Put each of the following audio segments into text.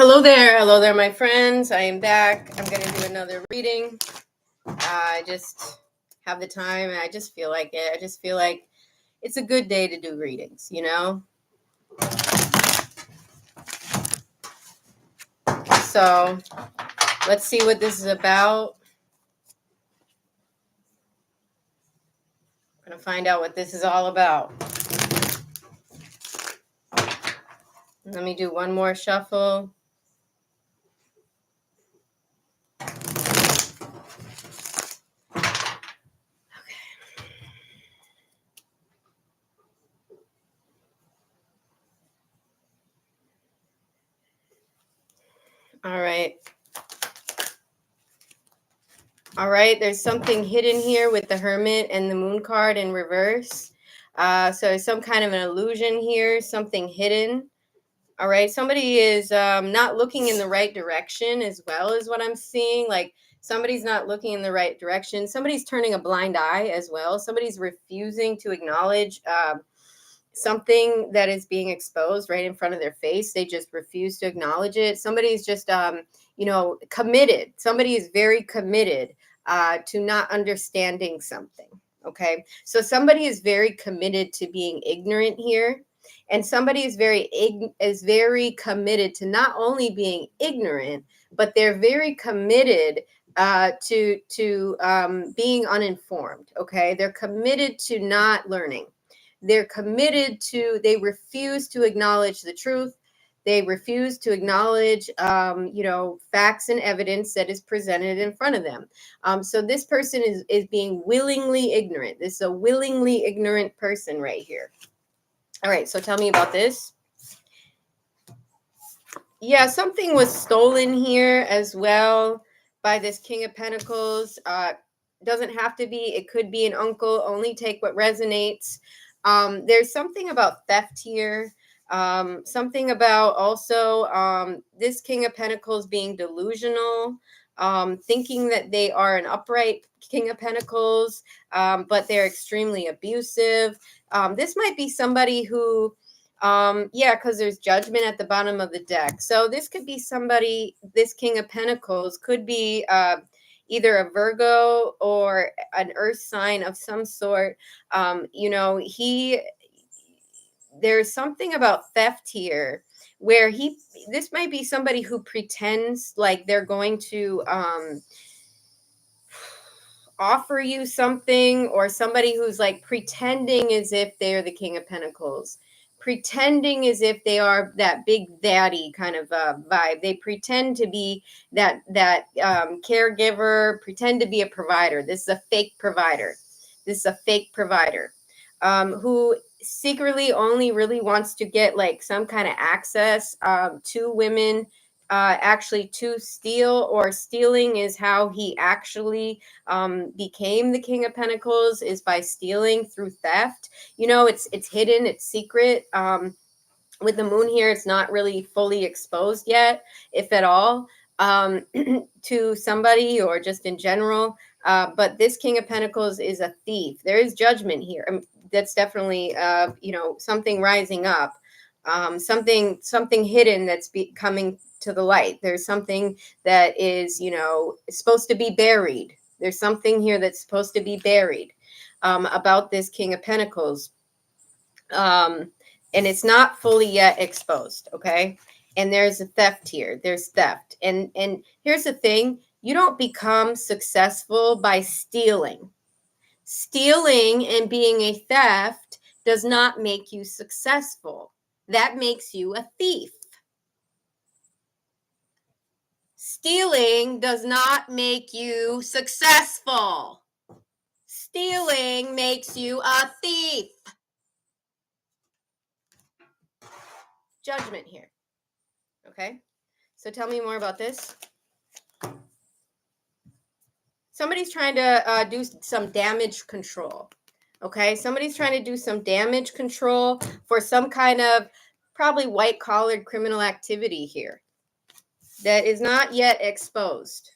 Hello there, my friends. I am back. I'm going to do another reading. I just have the time and I just feel like it. I just feel like it's a good day to do readings, you know? So let's see what this is about. I'm going to find out what this is all about. Let me do one more shuffle. All right. All right, there's something hidden here with the Hermit and the Moon card in reverse. So some kind of an illusion here, something hidden. All right, somebody is not looking in the right direction as well as what I'm seeing. Like somebody's not looking in the right direction. Somebody's turning a blind eye as well. Somebody's refusing to acknowledge something that is being exposed right in front of their face. They just refuse to acknowledge it. Somebody's just, committed. Somebody is very committed to not understanding something. Okay. So somebody is very committed to being ignorant here. And somebody is very committed to not only being ignorant, but they're very committed to being uninformed. Okay. They're committed to not learning. They're committed to, they refuse to acknowledge the truth. They refuse to acknowledge, facts and evidence that is presented in front of them. So this person is being willingly ignorant. This is a willingly ignorant person right here. All right, so tell me about this. Yeah, something was stolen here as well by this King of Pentacles. Doesn't have to be. It could be an uncle. Only take what resonates. There's something about theft here. Something about also this King of Pentacles being delusional, thinking that they are an upright King of Pentacles, but they're extremely abusive. This might be somebody who, because there's judgment at the bottom of the deck. So this could be somebody, this King of Pentacles could be either a Virgo or an earth sign of some sort. There's something about theft here where this might be somebody who pretends like they're going to offer you something, or somebody who's like pretending as if they're the King of Pentacles, pretending as if they are that big daddy kind of vibe. They pretend to be that caregiver, pretend to be a provider. This is a fake provider. Who secretly only really wants to get like some kind of access to women, actually to steal, or stealing is how he actually became the King of Pentacles, is by stealing through theft. It's hidden, it's secret. With the moon here, it's not really fully exposed yet, if at all, to somebody or just in general. But this King of Pentacles is a thief. There is judgment here. That's definitely, something rising up, something hidden that's coming to the light. There's something that is, supposed to be buried. There's something here that's supposed to be buried about this King of Pentacles. And it's not fully yet exposed. Okay. And there's a theft here. There's theft. And here's the thing. You don't become successful by stealing. Stealing and being a theft does not make you successful. That makes you a thief. Stealing does not make you successful. Stealing makes you a thief. Judgment here. Okay? So tell me more about this. Somebody's trying to do some damage control. Okay? Somebody's trying to do some damage control for some kind of probably white-collared criminal activity here that is not yet exposed.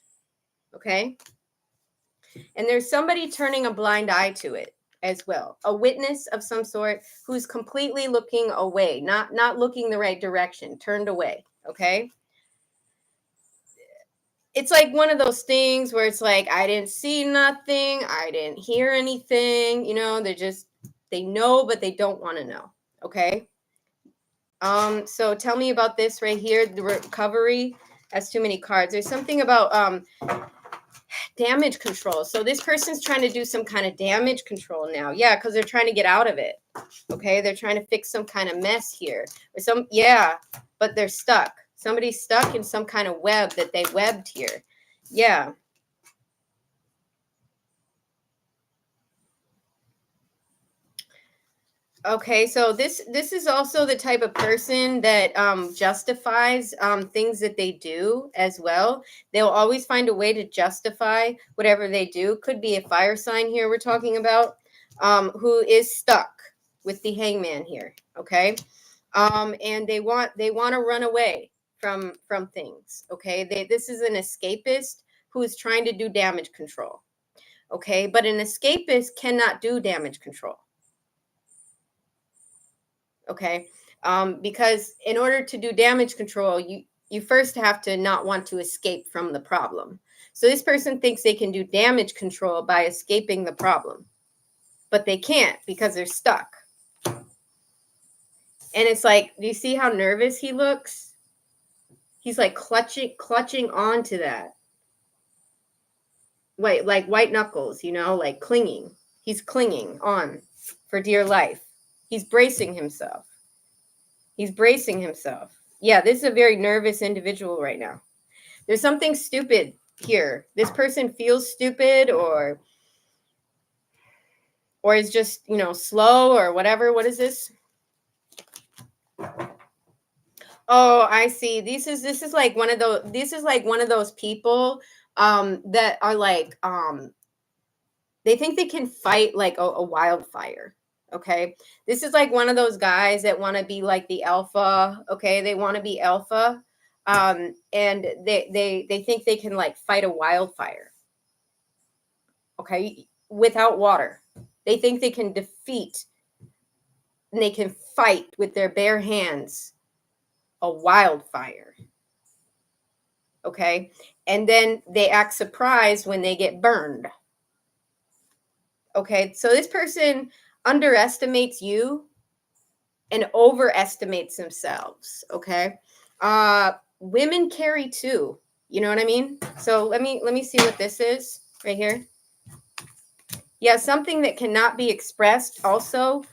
Okay? And there's somebody turning a blind eye to it as well. A witness of some sort who's completely looking away, not looking the right direction, turned away. Okay? it's like one of those things where it's like, I didn't see nothing, I didn't hear anything, they know, but they don't want to know. Okay. So tell me about this right here, the recovery. That's too many cards. There's something about damage control. So this person's trying to do some kind of damage control now. Yeah, because they're trying to get out of it. Okay, they're trying to fix some kind of mess here. But they're stuck. Somebody's stuck in some kind of web that they webbed here. Yeah. Okay, so this is also the type of person that justifies things that they do as well. They'll always find a way to justify whatever they do. Could be a fire sign here we're talking about, who is stuck with the hangman here. Okay, and they want to run away from things. Okay, this is an escapist who is trying to do damage control. Okay, but an escapist cannot do damage control. Okay, because in order to do damage control, you first have to not want to escape from the problem. So this person thinks they can do damage control by escaping the problem, but they can't because they're stuck. And it's like, do you see how nervous he looks? He's like clutching onto that. Wait, like white knuckles, like clinging. He's clinging on for dear life. He's bracing himself. Yeah, this is a very nervous individual right now. There's something stupid here. This person feels stupid or is just, slow or whatever. What is this? Oh, I see. This is like one of those people that are like they think they can fight like a wildfire. Okay. This is like one of those guys that want to be like the alpha. Okay. They want to be alpha. And they think they can like fight a wildfire. Okay. Without water. They think they can defeat and they can fight with their bare hands a wildfire. Okay. And then they act surprised when they get burned. Okay. So this person underestimates you and overestimates themselves. Okay. Women carry too. You know what I mean? So let me see what this is right here. Yeah, something that cannot be expressed also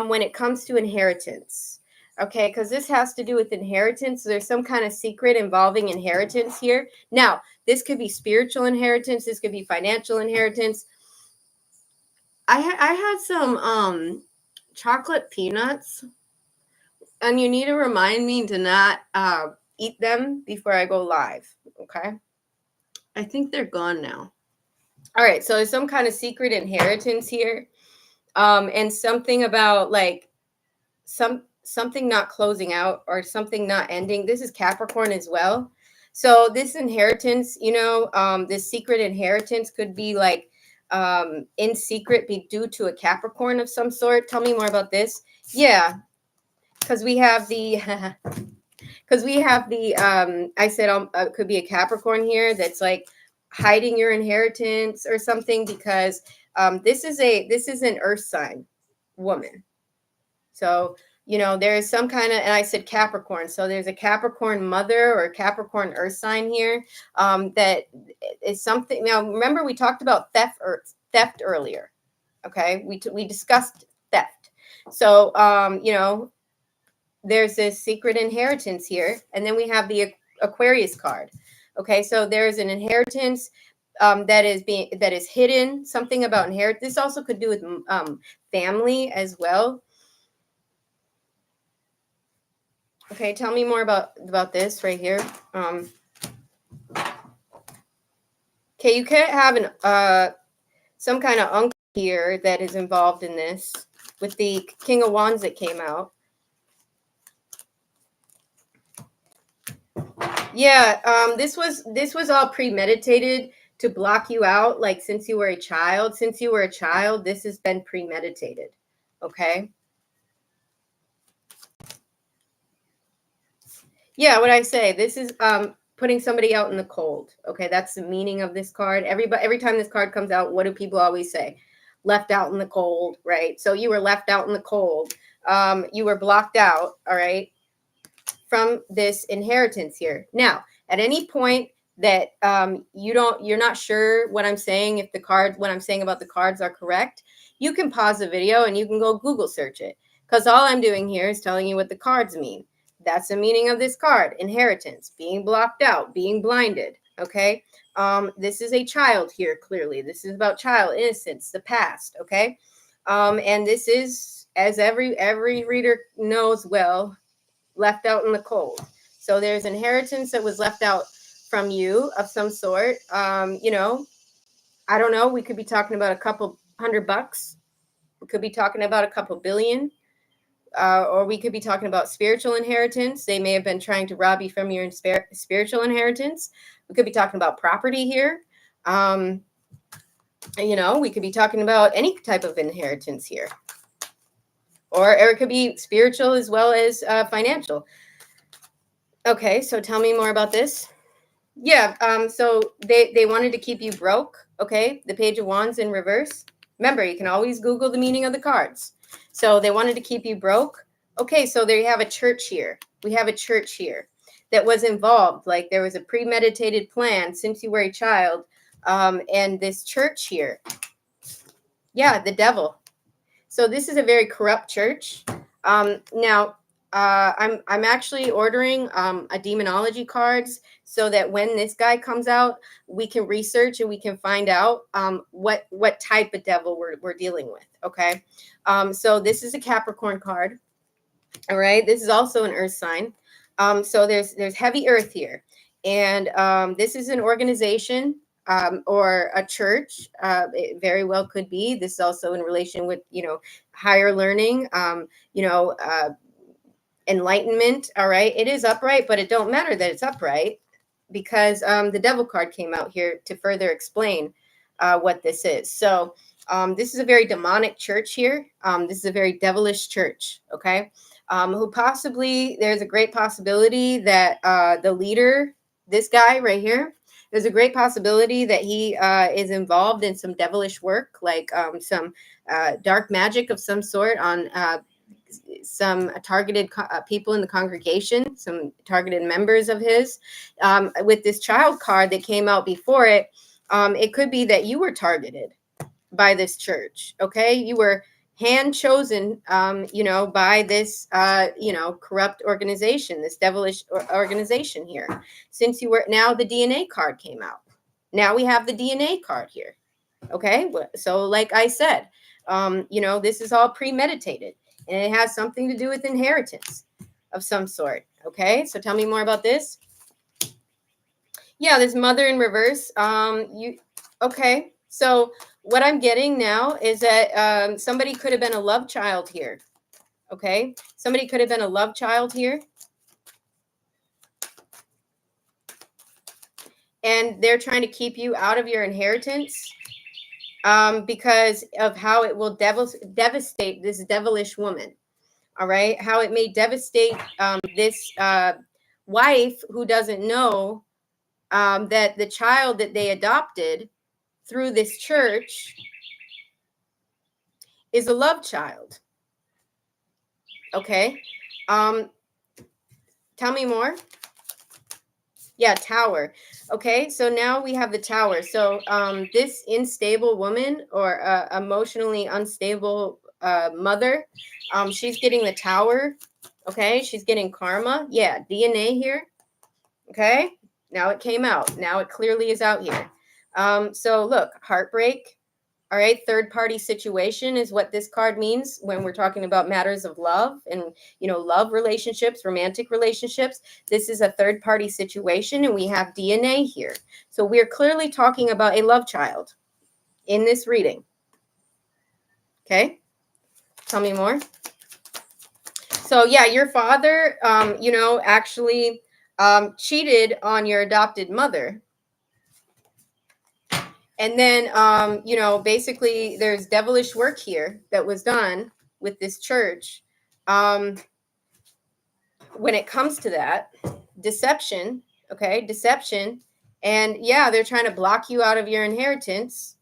when it comes to inheritance. Okay, because this has to do with inheritance. There's some kind of secret involving inheritance here. Now, this could be spiritual inheritance. This could be financial inheritance. I had some chocolate peanuts, and you need to remind me to not eat them before I go live. Okay, I think they're gone now. All right, so there's some kind of secret inheritance here, and something about like something not closing out or something not ending. This is Capricorn as well. So this inheritance, this secret inheritance could be like in secret be due to a Capricorn of some sort. Tell me more about this. Yeah, because we have the I said could be a Capricorn here that's like hiding your inheritance or something, because this is an earth sign woman. So there is some kind of, and I said Capricorn, so there's a Capricorn mother or a Capricorn earth sign here that is something. Now remember, we talked about theft earlier. Okay, we discussed theft. So there's this secret inheritance here, and then we have the Aquarius card. Okay, so there's an inheritance that is hidden. Something about inheritance. This also could do with family as well. Okay, tell me more about this right here. Okay, you can't have an some kind of uncle here that is involved in this with the King of Wands that came out. Yeah, this was all premeditated to block you out, like since you were a child. Since you were a child, this has been premeditated. Okay. Yeah, what I say, this is putting somebody out in the cold. Okay, that's the meaning of this card. Every time this card comes out, what do people always say? Left out in the cold, right? So you were left out in the cold. You were blocked out, all right, from this inheritance here. Now, at any point that you're not sure what I'm saying, if what I'm saying about the cards are correct, you can pause the video and you can go Google search it, because all I'm doing here is telling you what the cards mean. That's the meaning of this card: inheritance, being blocked out, being blinded. Okay, this is a child here. Clearly, this is about child innocence, the past. Okay, and this is, as every reader knows well, left out in the cold. So there's inheritance that was left out from you of some sort. You know, I don't know. We could be talking about a couple $100. We could be talking about a couple billion. Or we could be talking about spiritual inheritance. They may have been trying to rob you from your spiritual inheritance. We could be talking about property here. You know, we could be talking about any type of inheritance here. Or it could be spiritual as well as financial. Okay, so tell me more about this. Yeah, so they wanted to keep you broke. Okay, the Page of Wands in reverse. Remember, you can always Google the meaning of the cards. So they wanted to keep you broke. Okay, so there you have a church here. We have a church here that was involved. Like, there was a premeditated plan since you were a child. And this church here. Yeah, the devil. So this is a very corrupt church. Now, I'm actually ordering a demonology cards so that when this guy comes out, we can research and we can find out what type of devil we're dealing with. Okay, so this is a Capricorn card. All right, this is also an Earth sign. So there's heavy Earth here, and this is an organization. Or a church, it very well could be. This is also in relation with, higher learning, enlightenment. All right, it is upright, but it don't matter that it's upright, because the devil card came out here to further explain what this is. So this is a very demonic church here. This is a very devilish church. Okay, who possibly, there's a great possibility that the leader, this guy right here, there's a great possibility that he is involved in some devilish work, like some dark magic of some sort on some targeted people in the congregation, some targeted members of his. With this child card that came out before it, it could be that you were targeted by this church. Okay, you were hand chosen, by this, corrupt organization, this devilish organization here. Since you were, now the DNA card came out. Now we have the DNA card here. Okay, so like I said, this is all premeditated, and it has something to do with inheritance of some sort. Okay, so tell me more about this. Yeah, this mother in reverse. Okay, so what I'm getting now is that somebody could have been a love child here. Okay, somebody could have been a love child here, and they're trying to keep you out of your inheritance because of how it will devastate this devilish woman. All right, how it may devastate this wife who doesn't know that the child that they adopted through this church is a love child. Okay, tell me more. Yeah, Tower. Okay, so now we have the Tower. So this unstable woman, or emotionally unstable mother, she's getting the Tower. Okay, she's getting karma. Yeah, DNA here. Okay, now it came out. Now it clearly is out here. So look, heartbreak. All right, third party situation is what this card means when we're talking about matters of love and, love relationships, romantic relationships. This is a third party situation, and we have DNA here. So we're clearly talking about a love child in this reading. Okay, tell me more. So yeah, your father, actually cheated on your adopted mother. And then, basically there's devilish work here that was done with this church. When it comes to that, deception, Okay, deception. And yeah, they're trying to block you out of your inheritance,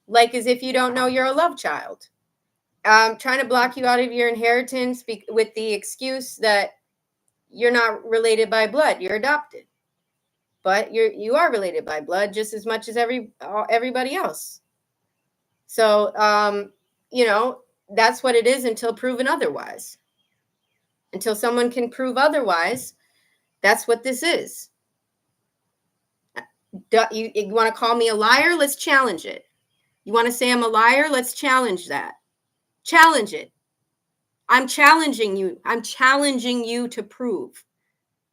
like as if you don't know you're a love child. Trying to block you out of your inheritance with the excuse that you're not related by blood, you're adopted. But you are related by blood just as much as everybody else. So that's what it is until proven otherwise. Until someone can prove otherwise, that's what this is. You want to call me a liar? Let's challenge it. You want to say I'm a liar? Let's challenge that. Challenge it. I'm challenging you. I'm challenging you to prove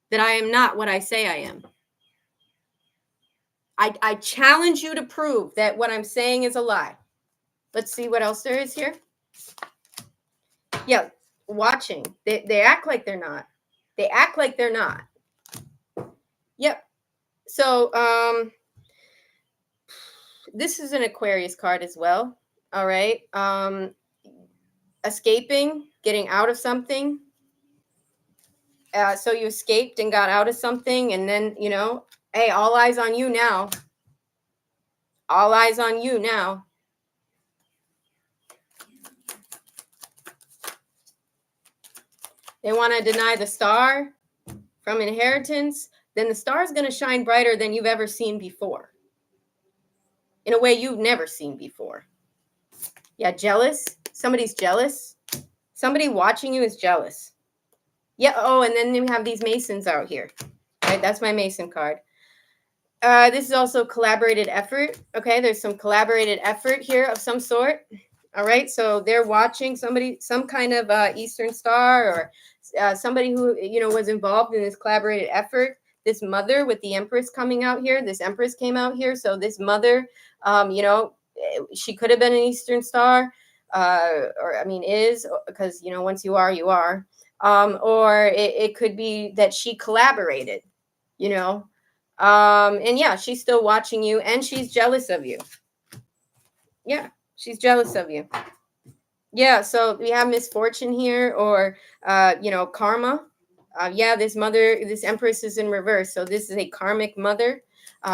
that I am not what I say I am. I challenge you to prove that what I'm saying is a lie. Let's see what else there is here. Yeah, watching. They act like they're not. They act like they're not. Yep. So this is an Aquarius card as well. All right. Escaping, getting out of something. So you escaped and got out of something, and then, hey, all eyes on you now. All eyes on you now. They want to deny the star from inheritance. Then the star is going to shine brighter than you've ever seen before. In a way you've never seen before. Yeah, jealous. Somebody's jealous. Somebody watching you is jealous. Yeah. Oh, and then we have these Masons out here. Right, that's my Mason card. This is also collaborated effort. Okay, there's some collaborated effort here of some sort. All right, so they're watching some kind of Eastern Star, or somebody who was involved in this collaborated effort. This mother with the Empress coming out here. This Empress came out here, so this mother, she could have been an Eastern Star, is, because once you are, you are. Or it could be that she collaborated. And yeah, she's still watching you, and she's jealous of you. Yeah, she's jealous of you. Yeah, so we have misfortune here, or karma. Yeah, this Empress is in reverse, so this is a karmic mother.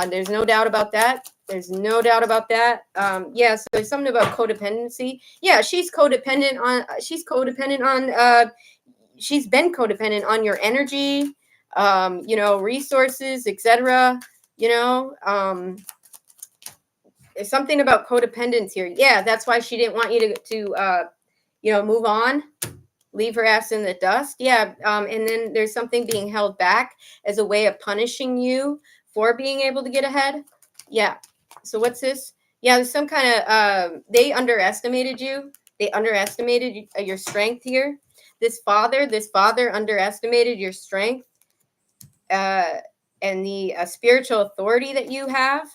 There's no doubt about that. There's no doubt about that. Yeah, so there's something about codependency. Yeah, she's codependent on. She's been codependent on your energy, resources, etc. There's something about codependence here. Yeah, that's why she didn't want you to move on, leave her ass in the dust. Yeah, and then there's something being held back as a way of punishing you for being able to get ahead. Yeah. So what's this? Yeah, there's some kind of they underestimated you. They underestimated your strength here. This father underestimated your strength and the spiritual authority that you have.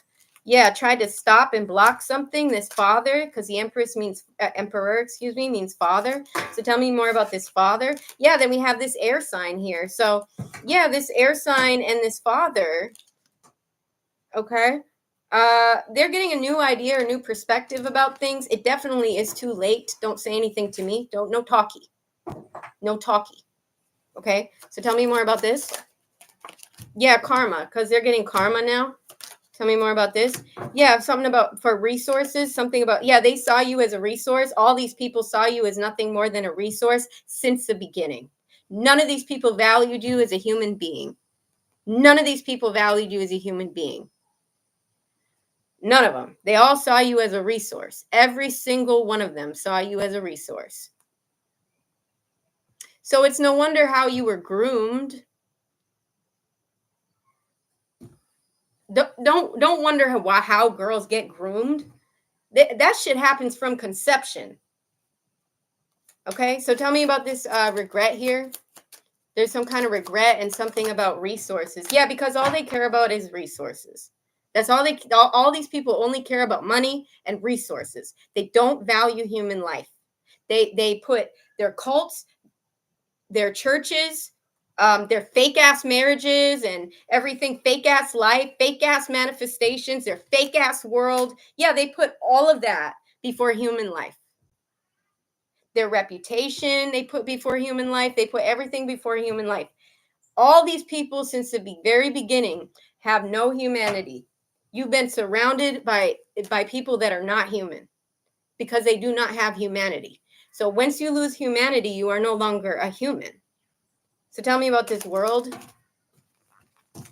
Yeah, tried to stop and block something. This father, because the Empress means emperor, means father. So tell me more about this father. Yeah, then we have this air sign here. So yeah, this air sign and this father. Okay. They're getting a new idea or new perspective about things. It definitely is too late. Don't say anything to me. No talkie. No talkie. Okay. So tell me more about this. Yeah, karma, because they're getting karma now. Tell me more about this. Yeah, something about for resources, something about, yeah, they saw you as a resource. All these people saw you as nothing more than a resource since the beginning. None of these people valued you as a human being. None of these people valued you as a human being. None of them. They all saw you as a resource. Every single one of them saw you as a resource. So it's no wonder how you were groomed. Don't wonder how girls get groomed. That shit happens from conception. Okay, so tell me about this regret here. There's some kind of regret and something about resources. Yeah, because all they care about is resources. That's all these people only care about money and resources. They don't value human life. They put their cults, their churches, their fake ass marriages and everything, fake ass life, fake ass manifestations, their fake ass world. Yeah, they put all of that before human life. Their reputation, they put before human life. They put everything before human life. All these people since the very beginning have no humanity. You've been surrounded by people that are not human because they do not have humanity. So once you lose humanity, you are no longer a human. So tell me about this world.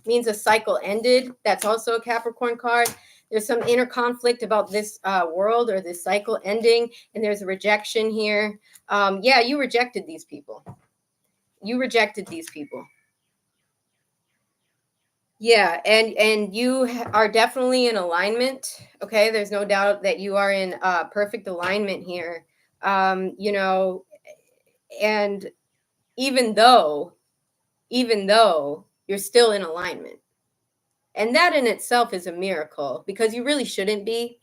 Means a cycle ended. That's also a Capricorn card. There's some inner conflict about this world or this cycle ending, and there's a rejection here. Yeah, you rejected these people. You rejected these people. Yeah, and you are definitely in alignment. Okay, there's no doubt that you are in perfect alignment here. You know, and even though you're still in alignment, and that in itself is a miracle because you really shouldn't be.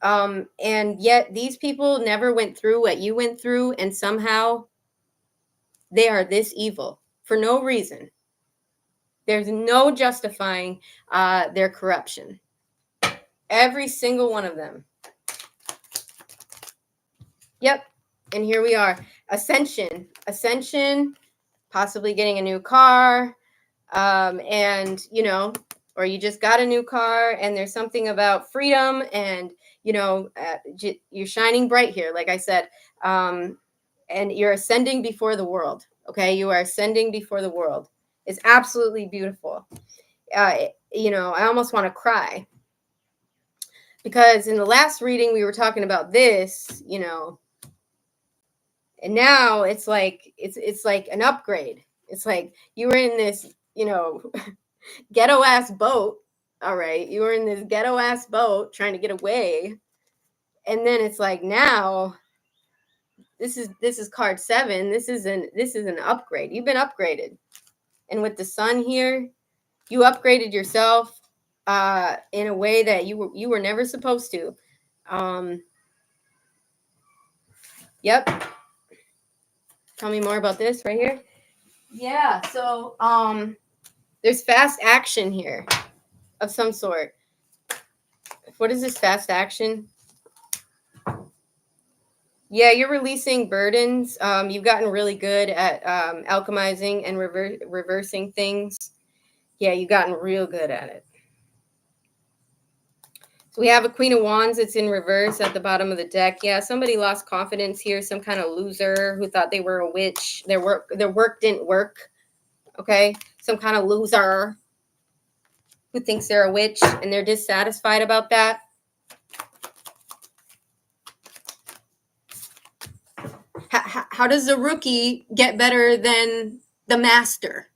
And yet these people never went through what you went through, and somehow they are this evil for no reason. There's no justifying their corruption. Every single one of them. Yep. And here we are. Ascension, possibly getting a new car. And, you know, or you just got a new car and there's something about freedom and, you know, you're shining bright here, like I said. And you're ascending before the world. Okay. You are ascending before the world. It's absolutely beautiful. You know, I almost want to cry because in the last reading, we were talking about this, you know, and now it's like an upgrade. It's like you were in this, you know, ghetto ass boat. All right, you were in this ghetto ass boat trying to get away, and then it's like now this is card 7. This is an upgrade. You've been upgraded, and with the sun here, you upgraded yourself in a way that you were never supposed to. Yep. Tell me more about this right here. Yeah. So there's fast action here of some sort. What is this fast action? Yeah, you're releasing burdens. You've gotten really good at alchemizing and reversing things. Yeah, you've gotten real good at it. So we have a Queen of Wands. It's in reverse at the bottom of the deck. Yeah, somebody lost confidence here. Some kind of loser who thought they were a witch. Their work didn't work. Okay, some kind of loser who thinks they're a witch and they're dissatisfied about that. How does the rookie get better than the master?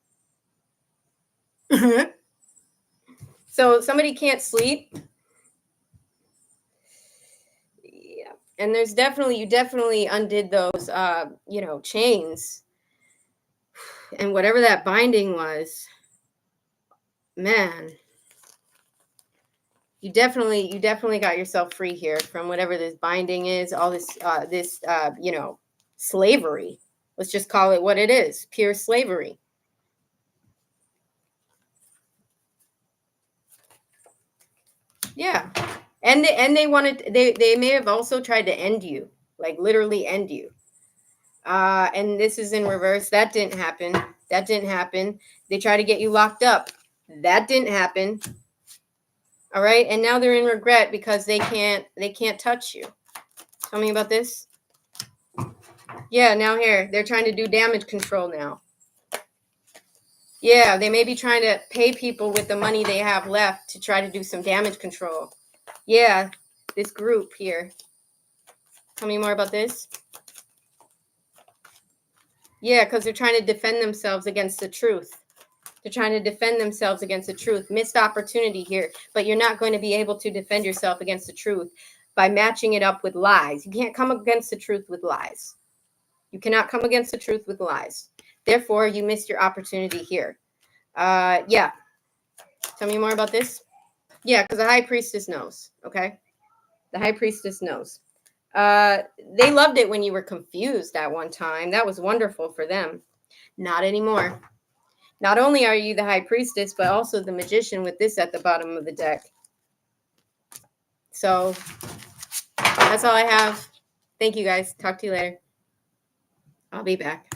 So somebody can't sleep. Yeah, and there's you definitely undid those you know, chains, and whatever that binding was, man, you definitely got yourself free here from whatever this binding is, all this you know, slavery. Let's just call it what it is, pure slavery. Yeah. And they wanted, they may have also tried to end you, like literally end you. And this is in reverse. That didn't happen. That didn't happen. They tried to get you locked up. That didn't happen. All right. And now they're in regret because they can't touch you. Tell me about this. Yeah, now here, they're trying to do damage control now. Yeah, they may be trying to pay people with the money they have left to try to do some damage control. Yeah, this group here. Tell me more about this. Yeah, because they're trying to defend themselves against the truth. They're trying to defend themselves against the truth. Missed opportunity here, but you're not going to be able to defend yourself against the truth by matching it up with lies. You can't come against the truth with lies. You cannot come against the truth with lies. Therefore, you missed your opportunity here. Yeah. Tell me more about this. Yeah, because the high priestess knows. Okay. The high priestess knows. They loved it when you were confused at one time. That was wonderful for them. Not anymore. Not only are you the high priestess, but also the magician with this at the bottom of the deck. So that's all I have. Thank you guys. Talk to you later. I'll be back.